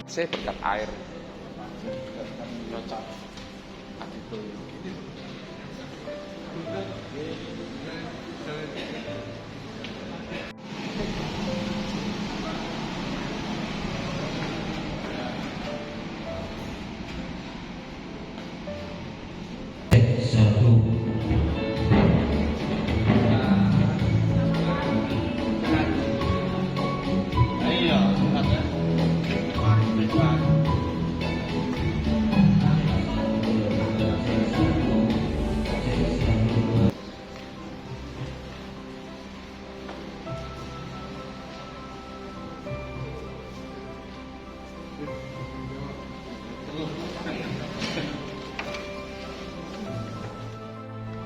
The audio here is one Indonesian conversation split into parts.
Saya berkat air cocok.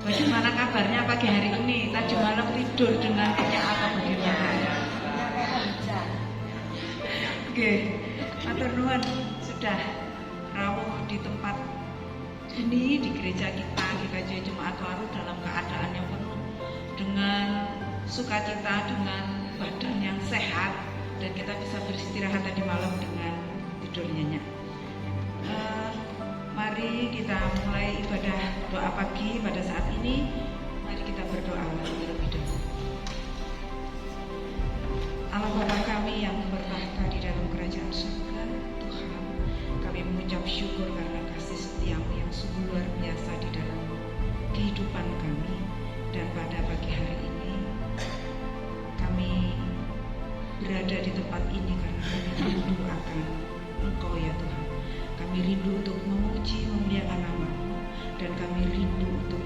Bagaimana kabarnya pagi hari ini? Tadi malam tidur dengan nyenyak apa bagaimana? Oke, matur nuwun sudah rawuh di tempat ini di gereja kita di GKJ Jemaat Waru dalam keadaan yang penuh dengan sukacita, dengan badan yang sehat, dan kita bisa beristirahat tadi malam dengan tidur nyenyak. Mari kita mulai ibadah doa pagi pada saat ini. Mari kita berdoa terlebih dahulu. Allah Bapa kami yang bertahta di dalam kerajaan surga, Tuhan, kami mengucap syukur karena kasih setiamu yang sungguh luar biasa di dalam kehidupan kami. Dan pada pagi hari ini kami berada di tempat ini karena kami rindu akan Engkau ya Tuhan. Kami rindu untuk memuji, memuliakan nama-Mu, dan kami rindu untuk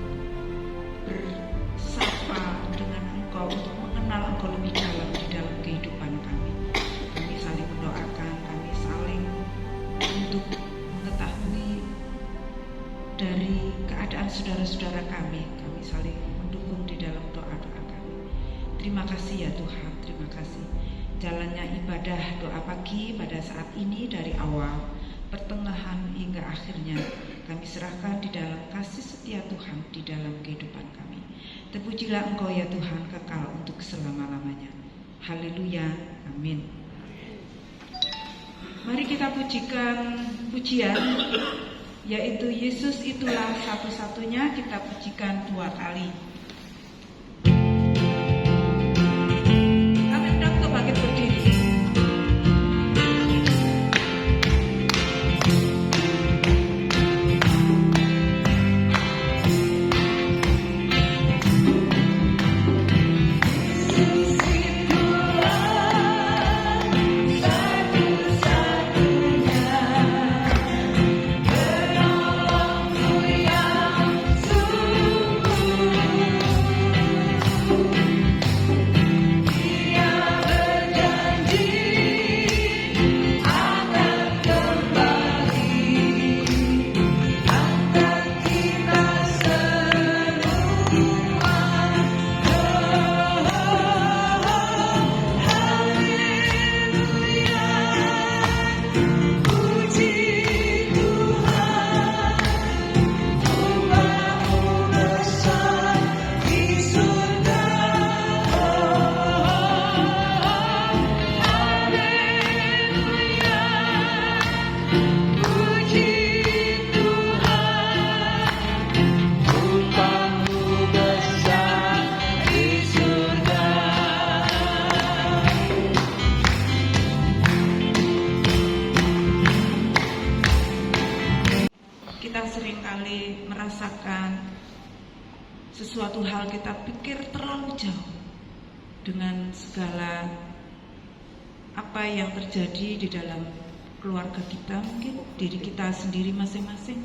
bersapa dengan Engkau, untuk mengenal Engkau lebih dalam di dalam kehidupan kami. Kami saling mendoakan, kami saling untuk mengetahui dari keadaan saudara-saudara kami. Kami saling mendukung di dalam doa-doa kami. Terima kasih ya Tuhan, terima kasih. Jalannya ibadah doa pagi pada saat ini dari awal, pertengahan hingga akhirnya kami serahkan di dalam kasih setia Tuhan di dalam kehidupan kami. Terpujilah Engkau ya Tuhan kekal untuk selama-lamanya. Haleluya, amin. Mari kita pujikan pujian, yaitu Yesus itulah satu-satunya. Kita pujikan 2 kali. Kami undang untuk bangkit berdiri. Seringkali merasakan sesuatu hal kita pikir terlalu jauh dengan segala apa yang terjadi di dalam keluarga kita, mungkin diri kita sendiri masing-masing,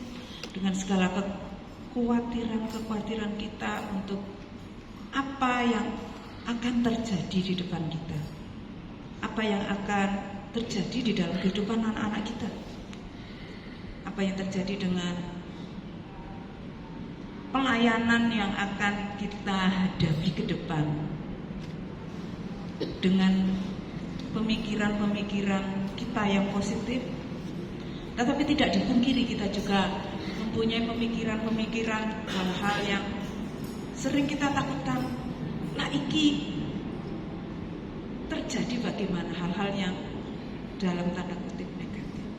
dengan segala kekhawatiran kita untuk apa yang akan terjadi di depan kita, apa yang akan terjadi di dalam kehidupan anak-anak kita, apa yang terjadi dengan pelayanan yang akan kita hadapi ke depan, dengan pemikiran-pemikiran kita yang positif. Tetapi tidak dipungkiri kita juga mempunyai pemikiran-pemikiran hal-hal yang sering kita takutkan. Nah, iki terjadi bagaimana hal-hal yang dalam tanda kutip negatif.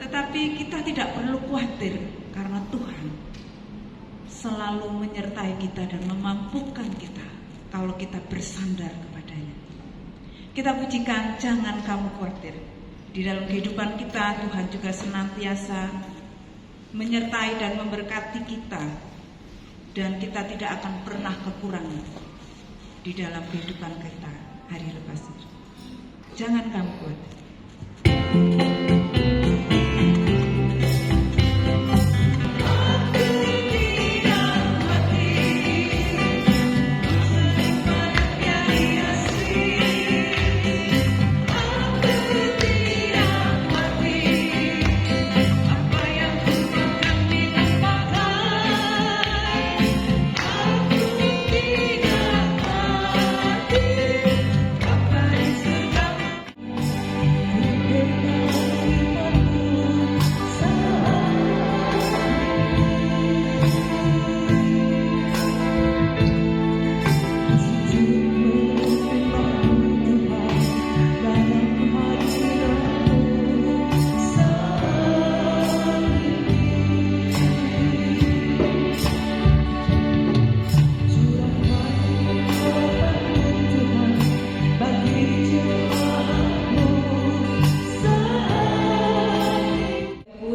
Tetapi kita tidak perlu khawatir karena Tuhan selalu menyertai kita dan memampukan kita kalau kita bersandar kepadanya. Kita pujikan, jangan kamu khawatir. Di dalam kehidupan kita, Tuhan juga senantiasa menyertai dan memberkati kita, dan kita tidak akan pernah kekurangan di dalam kehidupan kita hari lepas hari. Jangan kamu khawatir.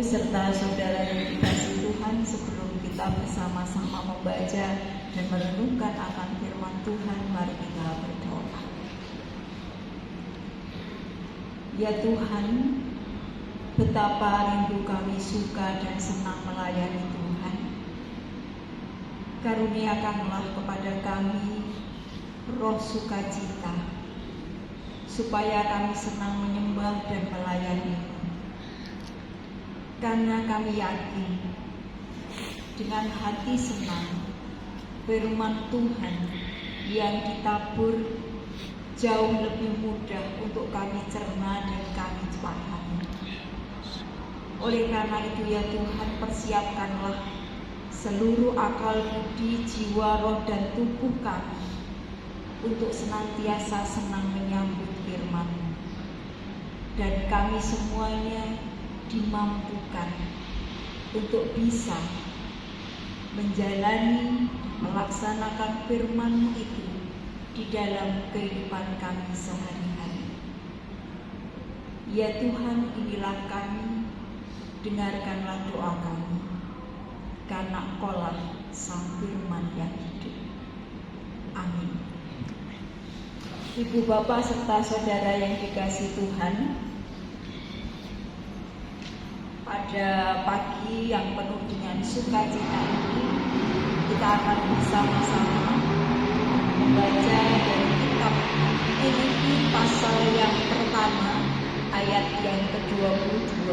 Serta saudara yang dikasihi Tuhan, sebelum kita bersama-sama membaca dan merenungkan akan firman Tuhan, mari kita berdoa. Ya Tuhan, betapa rindu kami suka dan senang melayani Tuhan. Karuniakanlah kepada kami roh sukacita, supaya kami senang menyembah dan melayani. Karena kami yakin dengan hati senang firman Tuhan yang ditabur jauh lebih mudah untuk kami cerna dan kami pahami. Oleh karena itu ya Tuhan, persiapkanlah seluruh akal budi, jiwa, roh dan tubuh kami untuk senantiasa senang menyambut firman-Mu. Dan kami semuanya dimampukan untuk bisa menjalani, melaksanakan firman-Mu itu di dalam kehidupan kami sehari-hari. Ya Tuhan, inilah kami, dengarkanlah doa kami, karena Engkau-lah Sang Firman yang hidup. Amin. Ibu, Bapak, serta saudara yang dikasihi Tuhan, pada pagi yang penuh dengan sukacita ini, kita akan bersama-sama membaca dari kitab Filipi pasal yang pertama ayat yang ke-22.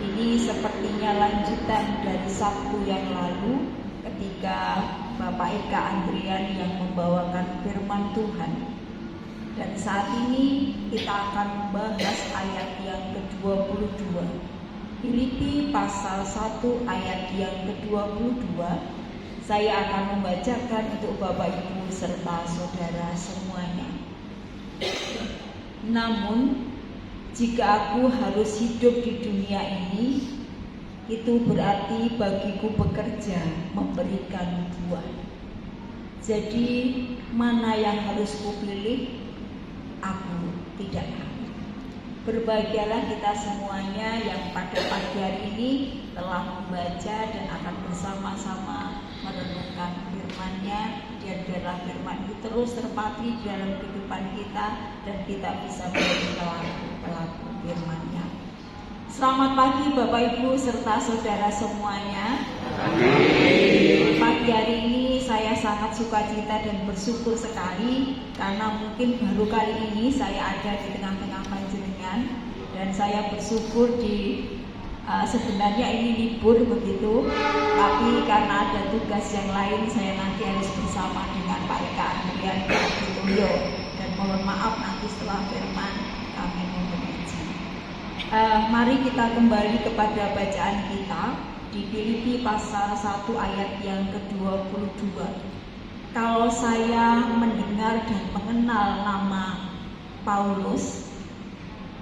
Ini sepertinya lanjutan dari Sabtu yang lalu ketika Bapak Eka Andrian yang membawakan firman Tuhan. Dan saat ini kita akan membahas ayat yang ke-22. Filipi pasal 1 ayat yang ke-22. Saya akan membacakan untuk Bapak Ibu serta saudara semuanya. Namun, jika aku harus hidup di dunia ini, itu berarti bagiku bekerja memberikan buah. Jadi, mana yang harus kupilih? Aku tidak tahu. Berbahagialah kita semuanya yang pada pagi hari ini telah membaca dan akan bersama-sama merenungkan firman-Nya, dan biarlah firman itu terus terpatri di dalam kehidupan kita dan kita bisa menjadi pelaku firman-Nya. Selamat pagi Bapak Ibu serta saudara semuanya. Pagi hari ini saya sangat sukacita dan bersyukur sekali karena mungkin baru kali ini saya ada di tengah-tengah panjenengan, dan saya bersyukur sebenarnya ini libur begitu, tapi karena ada tugas yang lain saya nanti harus bersama dengan Pak Eka Andrian Tulio, dan mohon maaf nanti setelah firman kami mengaji. Mari kita kembali kepada bacaan kita di Filipi pasal 1 ayat yang ke-22. Kalau saya mendengar dan mengenal nama Paulus,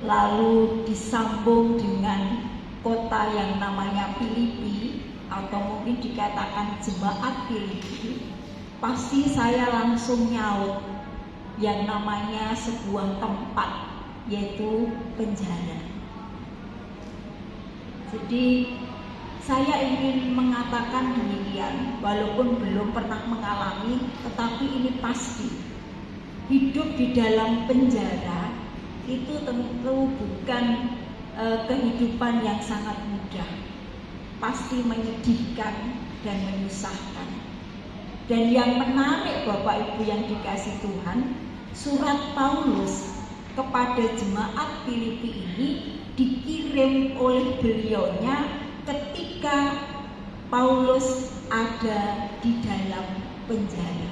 lalu disambung dengan kota yang namanya Filipi, atau mungkin dikatakan jemaat Filipi, pasti saya langsung nyaut yang namanya sebuah tempat, yaitu penjara. Jadi saya ingin mengatakan demikian, walaupun belum pernah mengalami, tetapi ini pasti hidup di dalam penjara itu tentu bukan kehidupan yang sangat mudah, pasti menyedihkan dan menyusahkan. Dan yang menarik Bapak Ibu yang dikasih Tuhan, surat Paulus kepada jemaat Filipi ini dikirim oleh beliaunya ketika Paulus ada di dalam penjara.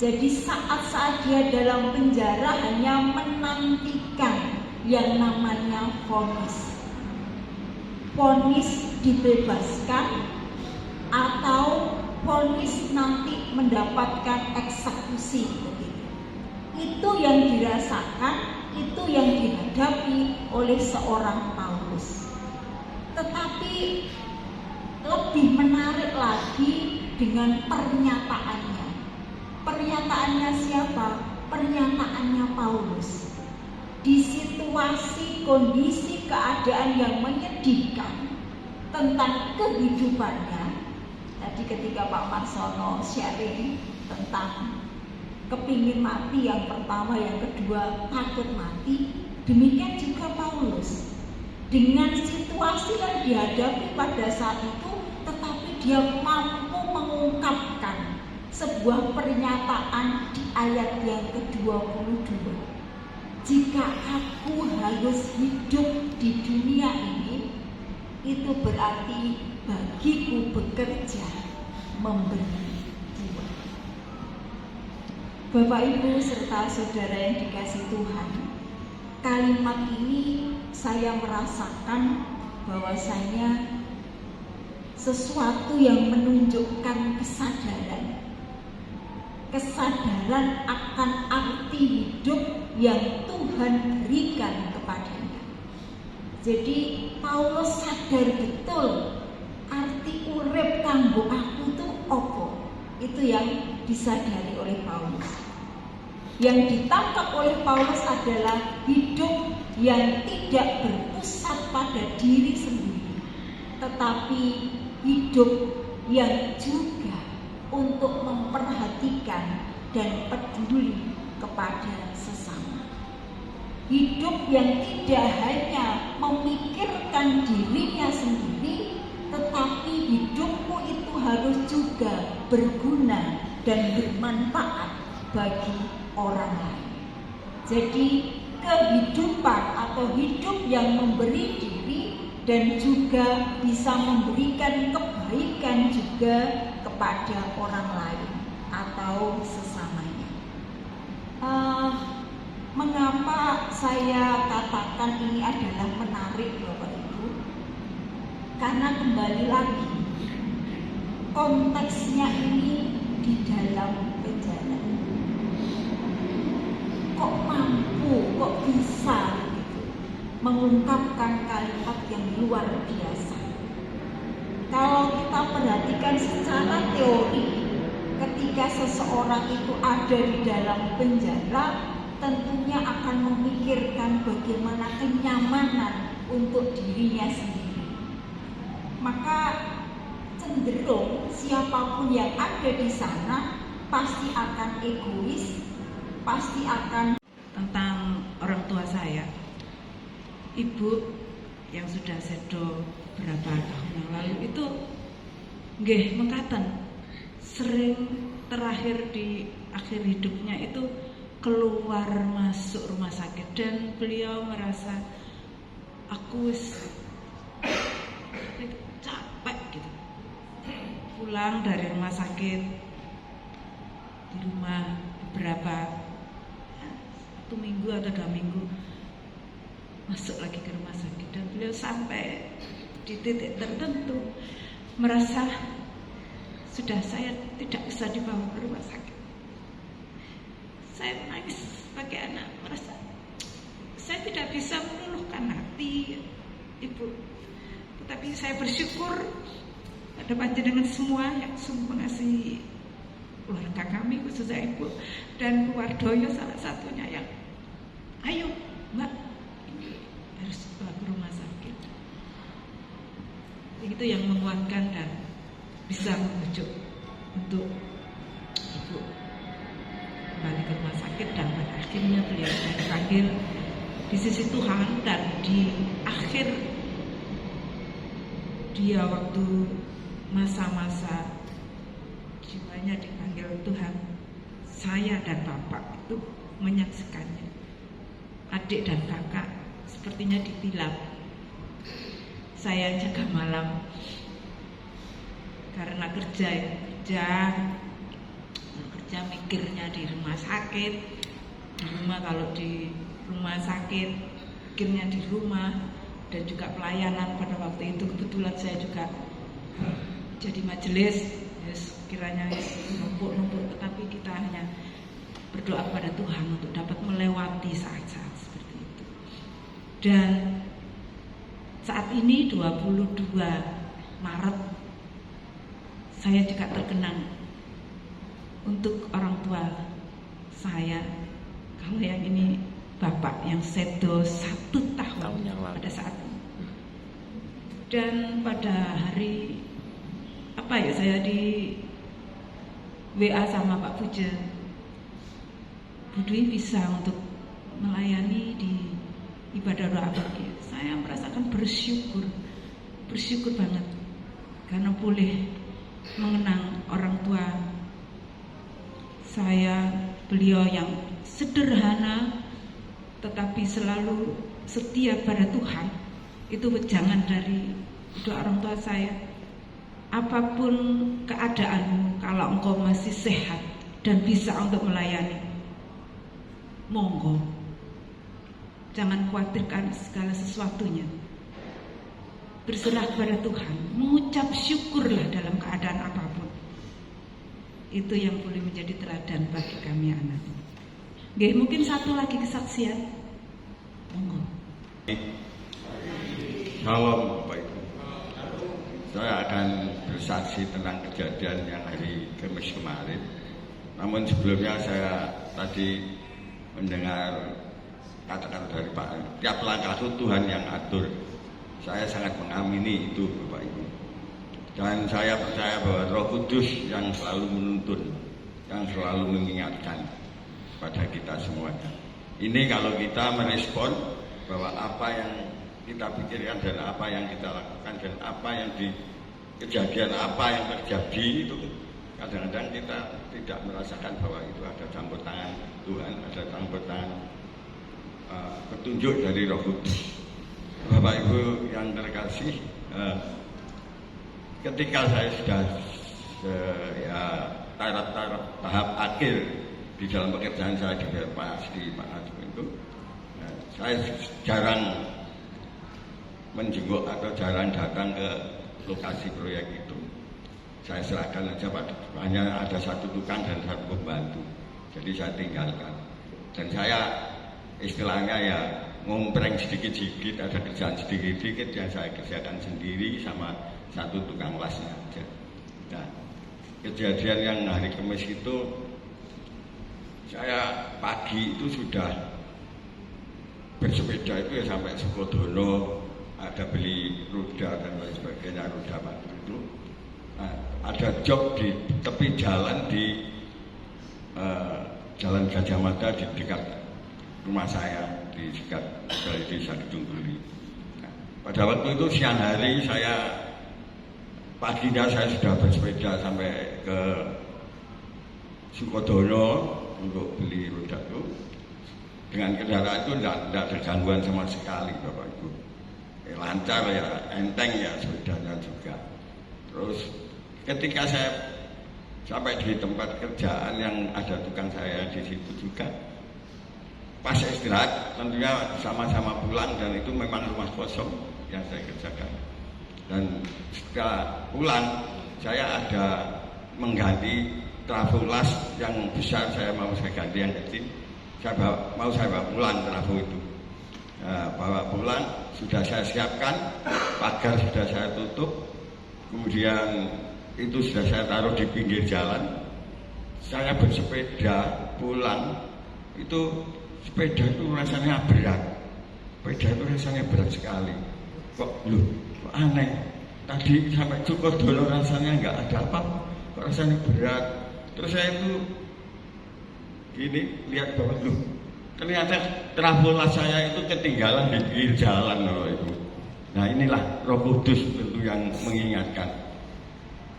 Jadi saat-saat dia dalam penjara hanya menantikan yang namanya vonis. Vonis dibebaskan atau vonis nanti mendapatkan eksekusi. Itu yang dirasakan, itu yang dihadapi oleh seorang Paulus. Tetapi lebih menarik lagi dengan pernyataannya. Pernyataannya siapa? Pernyataannya Paulus. Di situasi, kondisi, keadaan yang menyedihkan tentang kehidupannya. Tadi ketika Pak Marsono sharing tentang kepingin mati yang pertama, yang kedua takut mati, demikian juga Paulus. Dengan situasi yang dihadapi pada saat itu, tetapi dia mampu mengungkapkan sebuah pernyataan di ayat yang ke-22. Jika aku harus hidup di dunia ini, itu berarti bagiku bekerja memberi jiwa. Bapak Ibu serta saudara yang dikasih Tuhan, kalimat ini saya merasakan bahwasanya sesuatu yang menunjukkan kesadaran akan arti hidup yang Tuhan berikan kepadanya. Jadi Paulus sadar betul arti urip kanggo aku itu opo. Itu yang disadari oleh Paulus. Yang ditangkap oleh Paulus adalah hidup yang tidak berpusat pada diri sendiri, tetapi hidup yang juga untuk memperhatikan dan peduli kepada sesama. Hidup yang tidak hanya memikirkan dirinya sendiri, tetapi hidupmu itu harus juga berguna dan bermanfaat bagi orang lain. Jadi kehidupan atau hidup yang memberi diri dan juga bisa memberikan kebaikan juga kepada orang lain atau sesamanya. Mengapa saya katakan ini adalah menarik Bapak Ibu? Karena kembali lagi konteksnya ini di dalam penjara. Kok mampu, kok bisa gitu, mengungkapkan kalimat yang luar biasa. Kalau kita perhatikan secara teori, ketika seseorang itu ada di dalam penjara, tentunya akan memikirkan bagaimana kenyamanan untuk dirinya sendiri. Maka cenderung siapapun yang ada di sana pasti akan egois, pasti akan. Tentang orang tua saya, ibu yang sudah sedo berapa tahun yang lalu itu nggih mengatakan sering terakhir di akhir hidupnya itu keluar masuk rumah sakit, dan beliau merasa aku capek gitu, pulang dari rumah sakit, di rumah beberapa 1 minggu atau 2 minggu masuk lagi ke rumah sakit, dan beliau sampai di titik tertentu merasa sudah saya tidak bisa dibawa ke rumah sakit. Saya menangis sebagai anak, merasa Saya tidak bisa meluluhkan hati Ibu, tetapi saya bersyukur pada panjenengan semua yang sungguh mengasihi keluarga kami, khususnya Ibu dan keluarga salah satunya yang ayo Mbak, ini harus bawa ke rumah sakit. Itu yang menguatkan dan bisa membujuk untuk Ibu kembali ke rumah sakit, dan pada akhirnya beliau dipanggil di sisi Tuhan, dan di akhir dia waktu masa-masa jiwanya dipanggil Tuhan, saya dan Bapak itu menyaksikannya. Adik dan kakak sepertinya ditilap. Saya jaga malam karena kerja mikirnya di rumah sakit, di rumah, kalau di rumah sakit mikirnya di rumah, dan juga pelayanan. Pada waktu itu kebetulan saya juga jadi majelis, kiranya numpuk, tetapi kita hanya berdoa kepada Tuhan untuk dapat melewati saat-saat seperti itu. Dan saat ini 22 Maret saya juga terkenang untuk orang tua saya. Kalau yang ini Bapak yang sedo 1 tahun pada saat ini. Dan pada hari saya di WA sama Pak Puja, Bu Dwi bisa untuk melayani di ibadah doa pagi. Saya merasakan bersyukur banget karena boleh mengenang orang tua saya, beliau yang sederhana tetapi selalu setia pada Tuhan. Itu wejangan dari doa orang tua saya. Apapun keadaanmu, kalau engkau masih sehat dan bisa untuk melayani, monggo, jangan khawatirkan segala sesuatunya, berserah kepada Tuhan, mengucap syukurlah dalam keadaan apapun. Itu yang boleh menjadi teladan bagi kami anak. Oke, mungkin satu lagi kesaksian. Monggo. Shalom Bapak Ibu. Saya akan bersaksi tentang kejadian yang hari Kamis kemarin. Namun sebelumnya saya tadi mendengar kata-kata dari Pak, tiap langkah itu Tuhan yang atur. Saya sangat mengamini itu Bapak Ibu. Dan saya percaya bahwa Roh Kudus yang selalu menuntun, yang selalu mengingatkan pada kita semuanya. Ini kalau kita merespon bahwa apa yang kita pikirkan dan apa yang kita lakukan dan apa yang di kejadian apa yang terjadi itu, kadang-kadang kita tidak merasakan bahwa itu ada campur tangan Tuhan, ada campur tangan petunjuk dari Roh Kudus. Bapak Ibu yang terkasih, ketika saya sudah tahap akhir di dalam pekerjaan saya di Belpas di Pak Najib itu, saya jarang menjenguk atau jarang datang ke lokasi proyek itu. Saya serahkan aja Pak, hanya ada 1 tukang dan 1 pembantu, jadi saya tinggalkan. Dan saya istilahnya ya ngompreng sedikit-sedikit, ada kerjaan sedikit-sedikit yang saya kerjakan sendiri sama 1 tukang lasnya aja. Nah, kejadian yang hari Kamis itu, saya pagi itu sudah bersepeda itu ya sampai Sukodono, ada beli roda dan lain sebagainya, roda batu itu. Nah, ada job di tepi jalan di Jalan Gajah Mada di dekat rumah saya di dekat dari Desa Kedungguli. Nah, pada waktu itu siang hari paginya saya sudah bersepeda sampai ke Sukodono untuk beli roda itu. Dengan kendaraan itu tidak ada gangguan sama sekali Bapak Ibu. Lancar ya, enteng ya sepedanya juga. Terus ketika saya sampai di tempat kerjaan yang ada tukang saya di situ juga, pas saya istirahat tentunya sama-sama pulang, dan itu memang rumah kosong yang saya kerjakan. Dan setelah pulang saya ada mengganti trafo las yang besar, saya ganti yang kecil. Saya bawa pulang trafo itu. bawa pulang, sudah saya siapkan, pagar sudah saya tutup, kemudian itu sudah saya taruh di pinggir jalan. Saya bersepeda pulang, itu sepeda itu rasanya berat. Sepeda itu rasanya berat sekali. Kok aneh. Tadi sampai Sukodono rasanya nggak ada apa, kok rasanya berat. Terus saya itu gini lihat bahwa ternyata trafola saya itu ketinggalan di pinggir jalan loh itu. Nah inilah Roh Kudus tentu yang mengingatkan.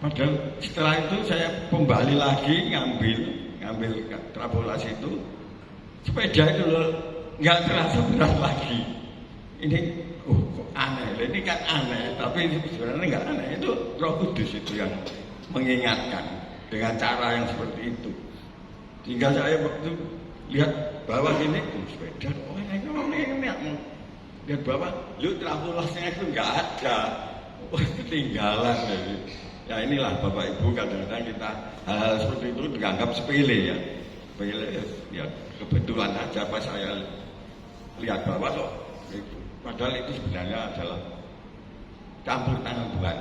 Padahal setelah itu saya kembali lagi ngambil trafola itu, sepeda itu loh nggak terasa berat lagi. Ini kok aneh, ini kan aneh, tapi sebenarnya nggak aneh. Itu Roh Kudus itu yang mengingatkan dengan cara yang seperti itu. Sehingga saya waktu lihat bawah ini, sepeda, ini lihat bawah, trafolasnya itu nggak ada, ketinggalan. Jadi. Ya inilah Bapak Ibu, kadang-kadang kita hal seperti itu dianggap sepele ya, sepele ya kebetulan aja pas saya lihat bawah kok. Padahal itu sebenarnya adalah campur tangan Tuhan.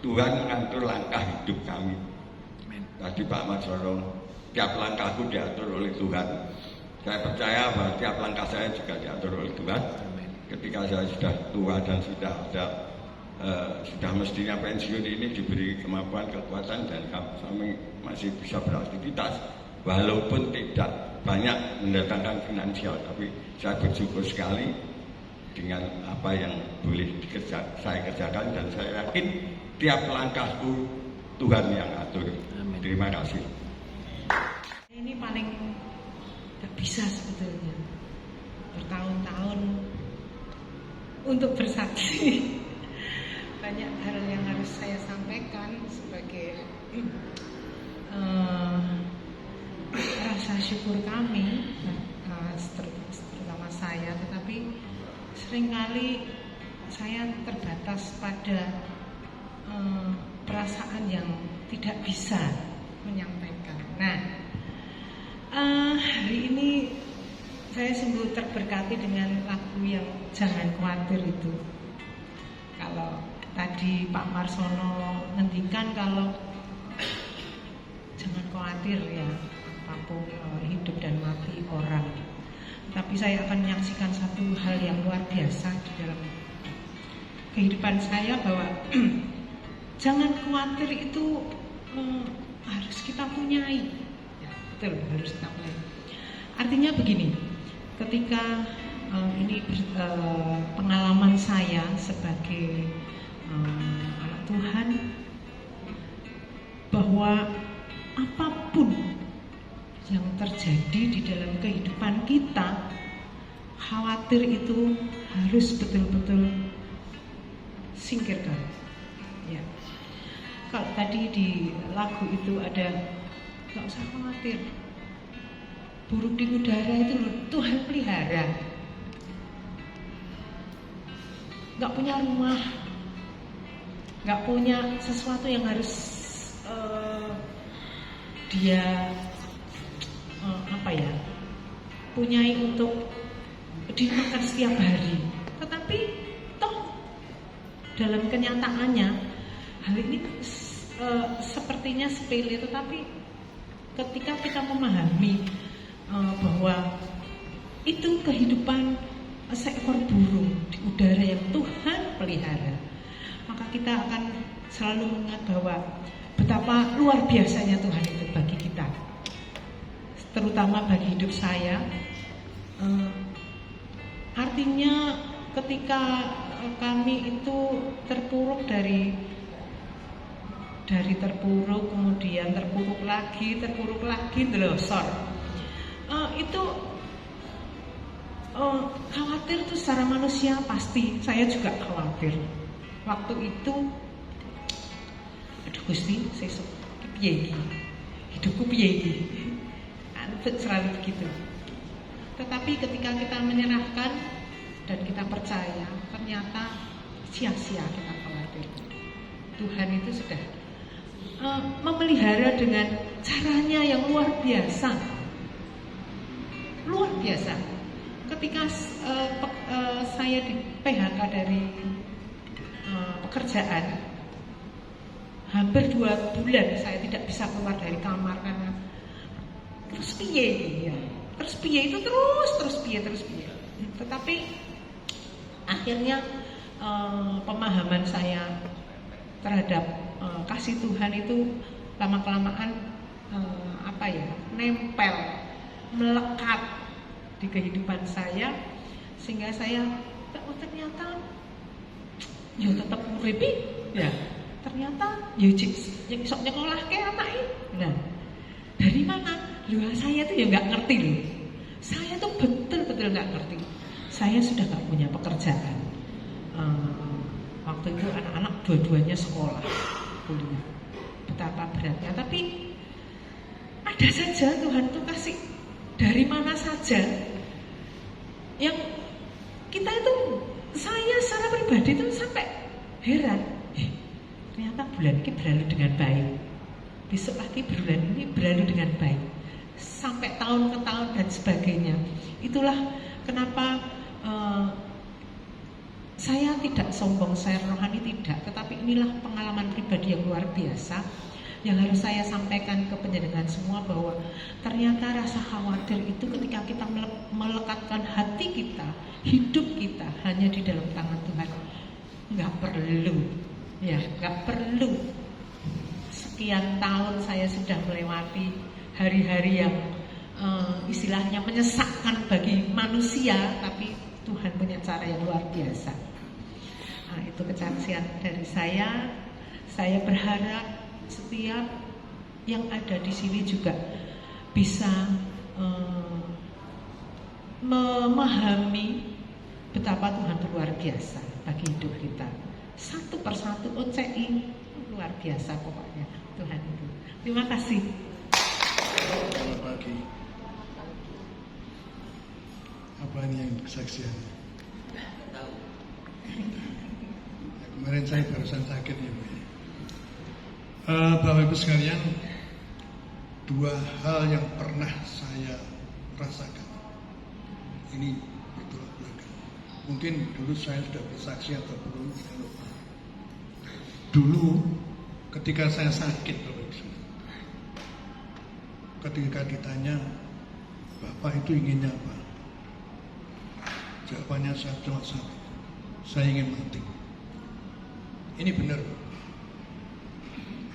Tuhan mengatur langkah hidup kami. Tadi Pak Marjono, tiap langkahku diatur oleh Tuhan. Saya percaya bahwa tiap langkah saya juga diatur oleh Tuhan. Ketika saya sudah tua dan sudah mestinya pensiun ini diberi kemampuan, kekuatan, dan kami masih bisa beraktivitas. Walaupun tidak banyak mendatangkan finansial, tapi saya bersyukur sekali dengan apa yang boleh saya kerjakan, dan saya yakin tiap langkahku Tuhan yang atur. Amin. Terima kasih. Ini paling gak bisa sebetulnya bertahun-tahun untuk bersaksi. Banyak hal yang harus saya sampaikan sebagai rasa syukur kami, terutama saya, tetapi seringkali saya terbatas pada perasaan yang tidak bisa menyampaikan. Nah, hari ini saya sungguh terberkati dengan lagu yang Jangan Khawatir itu. Kalau tadi Pak Marsono ngendikan kalau jangan khawatir ya, apapun hidup dan mati orang. Tapi saya akan menyaksikan satu hal yang luar biasa di dalam kehidupan saya, bahwa jangan khawatir itu harus kita punyai. Ya, betul, harus kita punyai. Artinya begini, ketika ini pengalaman saya sebagai anak Tuhan, bahwa apapun yang terjadi di dalam kehidupan kita, khawatir itu harus betul-betul singkirkan. Ya. Kalau tadi di lagu itu ada, nggak usah khawatir, burung di udara itu Tuhan pelihara. Nggak punya rumah, nggak punya sesuatu yang harus dia punyai untuk dimakan setiap hari. Tetapi toh dalam kenyataannya hal ini sepertinya sepele, tetapi ketika kita memahami bahwa itu kehidupan seekor burung di udara yang Tuhan pelihara, maka kita akan selalu mengingat bahwa betapa luar biasanya Tuhan itu bagi kita, terutama bagi hidup saya. Artinya ketika kami itu terpuruk dari terpuruk, kemudian terpuruk lagi, delosor, itu khawatir itu secara manusia pasti. Saya juga khawatir waktu itu. Aduh Gusti, sesuk piye iki? Hidupku piye iki? Selalu begitu. Tetapi ketika kita menyerahkan dan kita percaya, ternyata sia-sia kita khawatir. Tuhan itu sudah memelihara dengan caranya yang luar biasa. Luar biasa. ketika saya di PHK dari pekerjaan, hampir 2 bulan saya tidak bisa keluar dari kamar karena terus piye ya. Terus piye itu terus piye. Tetapi akhirnya pemahaman saya terhadap kasih Tuhan itu lama-kelamaan nempel, melekat di kehidupan saya, sehingga saya ternyata ya tetap uripi ya, ternyata ya yang sok nyekolah ke anak ini. Nah, dari mana? Saya tuh ya nggak ngerti loh. Saya tuh betul-betul nggak ngerti. Saya sudah nggak punya pekerjaan. Waktu itu anak-anak dua-duanya sekolah, kuliah. Betapa beratnya, tapi ada saja Tuhan tuh kasih dari mana saja yang kita itu, saya secara pribadi itu sampai heran, ternyata bulan ini berlalu dengan baik, besok lagi bulan ini berlalu dengan baik, sampai tahun ke tahun dan sebagainya. Itulah kenapa saya tidak sombong, saya rohani tidak, tetapi inilah pengalaman pribadi yang luar biasa yang harus saya sampaikan ke penjenengan semua, bahwa ternyata rasa khawatir itu ketika kita melekatkan hati kita, hidup kita hanya di dalam tangan Tuhan, nggak perlu. Sekian tahun saya sudah melewati hari-hari yang istilahnya menyesakkan bagi manusia, tapi Tuhan punya cara yang luar biasa. Nah, itu kesaksian dari saya. Saya berharap setiap yang ada di sini juga bisa memahami betapa Tuhan itu luar biasa bagi hidup kita. Satu persatu OCI luar biasa pokoknya Tuhan itu. Terima kasih. Selamat pagi. Apa ini yang kesaksian? Kemarin saya barusan sakit ya Bu. Bapak Ibu sekalian, 2 hal yang pernah saya rasakan. Ini bertolak belakang. Mungkin dulu saya sudah bersaksi atau belum, saya lupa. Dulu ketika saya sakit, Bapak Ibu sekalian, ketika ditanya, Bapak itu inginnya apa? Jawabannya saya cuma satu, saya ingin mati. Ini benar.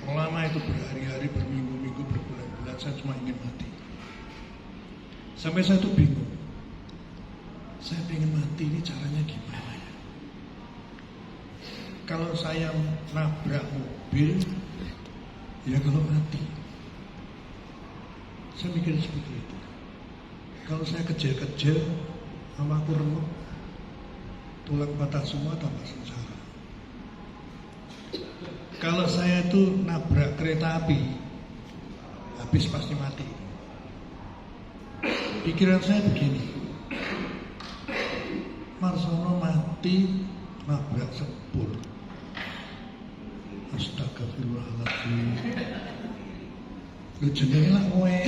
Lama itu berhari-hari, berminggu-minggu, berbulan-bulan, saya cuma ingin mati. Sampai saya tuh bingung. Saya ingin mati, ini caranya gimana ya? Kalau saya nabrak mobil, ya kalau mati. Saya mikir seperti itu. Kalau saya kejel-kejel, sama aku remuk, tulang patah semua, tambah sengsara. Kalau saya itu nabrak kereta api, habis pasti mati. Pikiran saya begini, Marsono mati nabrak sepur. Astagfirullahaladzim. Lu jenenge lah kowe.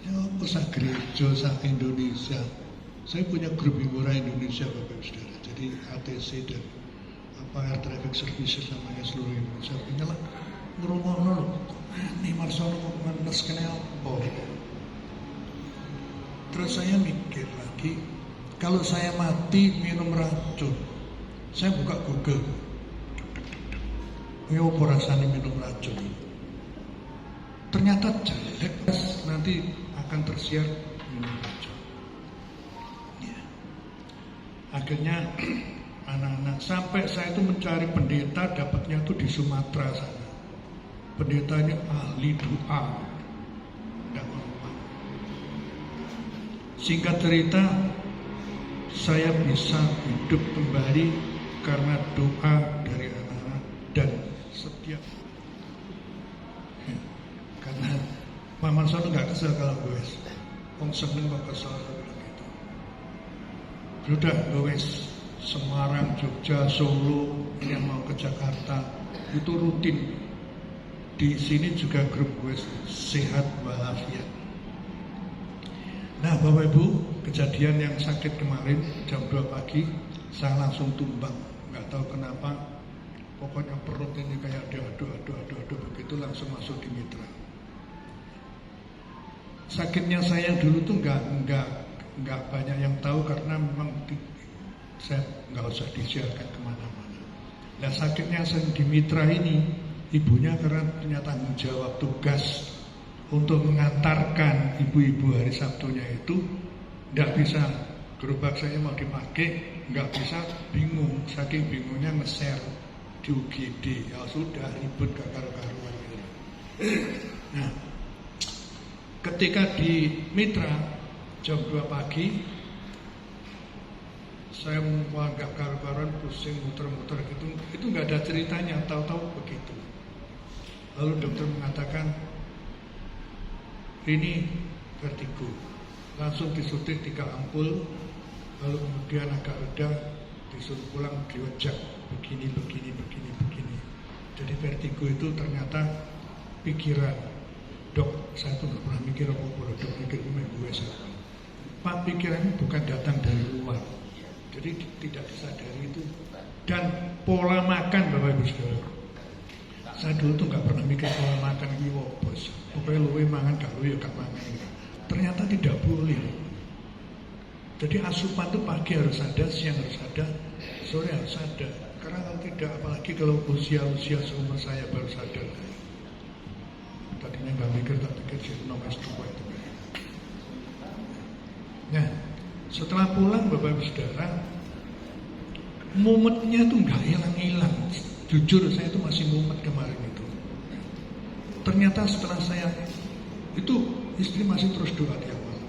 Ya apa sak gereja sak Indonesia. Saya punya grup hiburan Indonesia Bapak Ibu Saudara. Jadi ATC dan Air Traffic Services namanya seluruh Indonesia. Punya lah ngrungokno lho. Ini Marsono kok menes kene apa? Terus saya mikir lagi, kalau saya mati minum racun. Saya buka Google. Ya apa rasanya minum racun? Ternyata jelek, nanti akan tersiar minum racun. Ya. Akhirnya anak-anak, sampai saya itu mencari pendeta, dapatnya itu di Sumatera sana. Pendetanya ahli doa. Tidak apa-apa. Singkat cerita, saya bisa hidup kembali karena doa dari anak-anak dan setiap. Karena Pak Marsono nggak kesel kalau gue, Wong seneng kok kesel gitu. Sudah gue Semarang, Jogja, Solo, yang mau ke Jakarta itu rutin. Di sini juga grup gue sehat walafiat. Nah Bapak Ibu, kejadian yang sakit kemarin jam 2 pagi, saya langsung tumbang. Nggak tahu kenapa, pokoknya perut ini kayak aduh begitu, langsung masuk di mitra. Sakitnya saya dulu tuh nggak banyak yang tahu karena memang saya nggak usah disiarkan kemana-mana. Nah sakitnya saya di mitra ini, ibunya karena punya tanggung jawab tugas untuk mengantarkan ibu-ibu hari Sabtunya itu, nggak bisa, gerobak saya mau dipakai, nggak bisa, bingung, saking bingungnya nge-share di UGD, ya sudah ribut gak karu-karuan gitu. Nah, ketika di Mitra jam 2 pagi, saya mau gak karu-karuan, pusing muter-muter gitu, itu nggak ada ceritanya, tahu-tahu begitu. Lalu dokter mengatakan ini vertigo, langsung disuntik 3 ampul, lalu kemudian agak reda, disuruh pulang diojak begini. Jadi vertigo itu ternyata pikiran. Dok, saya tuh nggak pernah mikir apa-apa, dok mikir gue saya. Pak, pikiran bukan datang dari luar, jadi tidak disadari itu. Dan pola makan Bapak Ibu Saudara, saya dulu tuh nggak pernah mikir pola makan ini bos. Pokoknya luwe mangan, gak luwe gak mangan. Ternyata tidak boleh. Jadi asupan itu pagi harus ada, siang harus ada, sore harus ada. Karena kalau tidak, apalagi kalau usia seumur saya baru sadar. Tadinya nggak mikir, tak pikir sih nomor 2 itu. Nah, setelah pulang Bapak Ibu Saudara, mumetnya tuh nggak hilang-hilang. Jujur saya itu masih mumet kemarin itu. Ternyata setelah saya itu, istri masih terus doa tiap malam.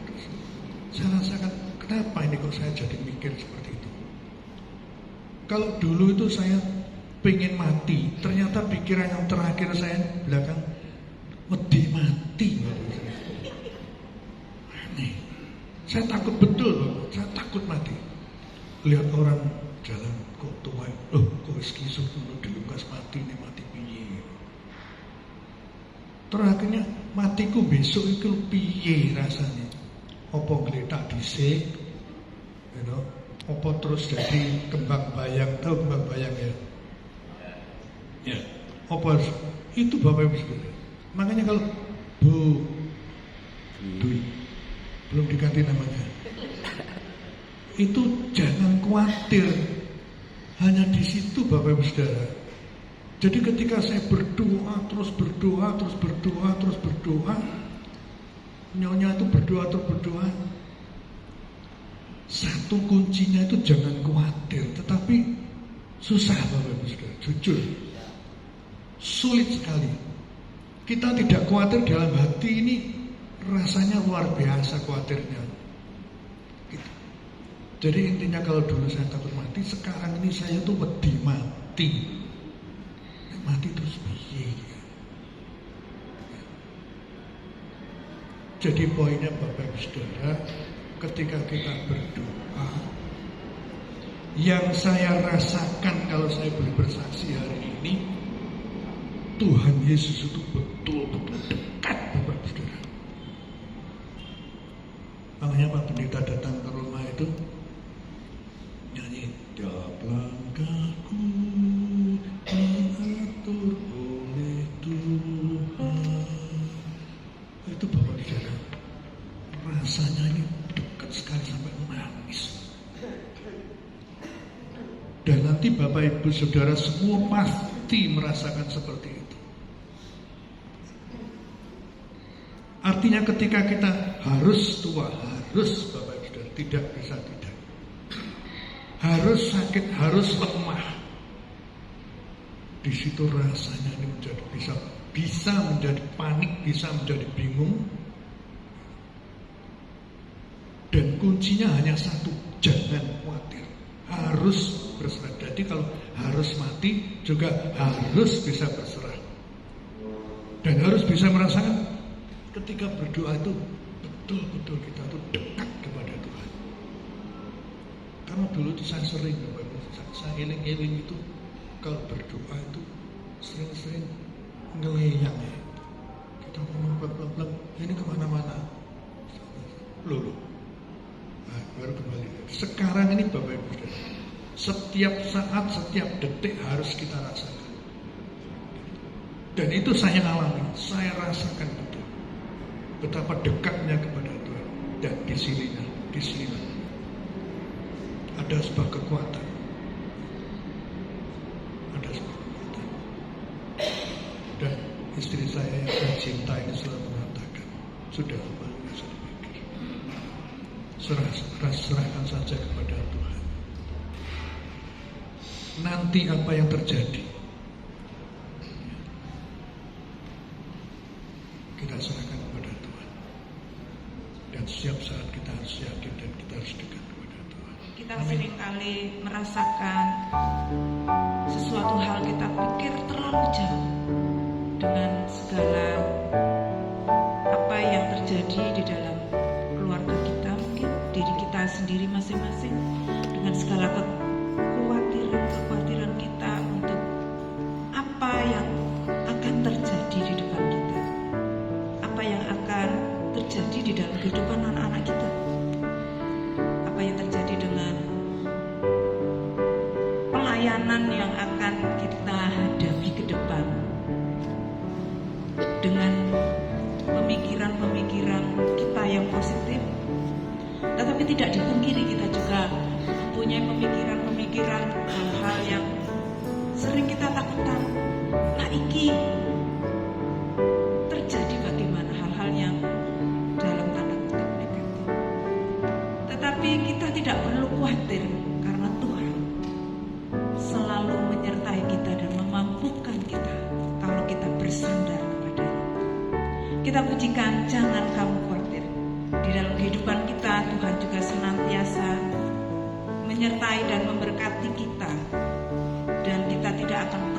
Saya rasakan, kenapa ini kok saya jadi mikir seperti itu. Kalau dulu itu saya pengen mati, ternyata pikiran yang terakhir saya belakang, wedi mati. Aneh. Saya takut betul, saya takut mati. Lihat orang jalan kok tua, kok eskisuk dulu dilungkas mati, ini mati piye. Terakhirnya matiku besok itu piye rasanya? Apa geletak dhisik, apa terus jadi kembang bayang, tahu kembang bayang ya? Ya. Apa itu Bapak Ibu Saudara? Makanya kalau Bu Dwi belum diganti namanya, itu jangan khawatir. Hanya di situ Bapak Ibu Saudara. Jadi ketika saya berdoa, nyonya itu berdoa, satu kuncinya itu jangan khawatir. Tetapi susah Bapak Ibu Saudara, jujur sulit sekali. Kita tidak khawatir dalam hati ini, rasanya luar biasa khawatirnya. Jadi intinya kalau dulu saya takut mati, sekarang ini saya tuh wedi mati. Mati terus piye. Jadi poinnya Bapak Ibu Saudara, ketika kita berdoa, yang saya rasakan kalau saya boleh bersaksi hari ini, Tuhan Yesus itu betul-betul dekat Bapak Ibu Saudara. Makanya Pak Pendeta datang ke rumah itu nyanyi, tiap langkahku diatur oleh Tuhan. Itu Bapak Saudara, rasanya ini dekat sekali sampai menangis. Dan nanti Bapak Ibu Saudara semua pasti merasakan seperti itu. Artinya ketika kita harus tua, harus Bapak Ibu Saudara, tidak bisa tidak. Harus sakit, harus lemah. Di situ rasanya ini menjadi bisa menjadi panik, bisa menjadi bingung. Dan kuncinya hanya satu, jangan khawatir. Harus berserah. Jadi kalau harus mati juga harus bisa berserah. Dan harus bisa merasakan ketika berdoa itu betul-betul kita tuh dekat kepada Tuhan. Karena dulu itu saya sering, saya eling-eling itu kalau berdoa itu sering-sering ngeleyang ya. Kita ngomong pelan-pelan, ini kemana-mana. Loh, Sekarang ini Bapak Ibu Saudara, setiap saat, setiap detik harus kita rasakan. Dan itu saya alami, saya rasakan betul betapa dekatnya kepada Tuhan. Dan di sinilah ada sebuah kekuatan. Ada sebuah kekuatan. Dan istri saya yang saya cinta ini selalu mengatakan, sudah lama nggak usah dipikir, serahkan saja kepada Tuhan. Nanti apa yang terjadi, kita serahkan kepada Tuhan. Dan setiap saat kita harus yakin dan kita harus dekat kepada Tuhan. Kita seringkali merasakan sesuatu hal kita pikir terlalu jauh dengan segala apa yang terjadi di dalam keluarga kita, mungkin diri kita sendiri masing-masing, dengan segala kekhawatiran kita untuk apa yang akan terjadi di depan kita, apa yang akan terjadi di dalam kehidupan anak-anak kita, apa yang terjadi dengan pelayanan yang akan kita hadapi ke depan, dengan pemikiran-pemikiran kita yang positif. Tetapi tidak dipungkiri kita juga mempunyai pemikiran-pemikiran hal-hal yang sering kita takutkan. Nah, iki terjadi bagaimana hal-hal yang dalam tanda kutip negatif. Tetapi kita tidak perlu khawatir, karena Tuhan selalu menyertai kita dan memampukan kita kalau kita bersandar kepada-Nya. Kita pujikan, jangan kamu khawatir. Di dalam kehidupan kita, Tuhan juga senantiasa menyertai dan memberkati kita, dan kita tidak akan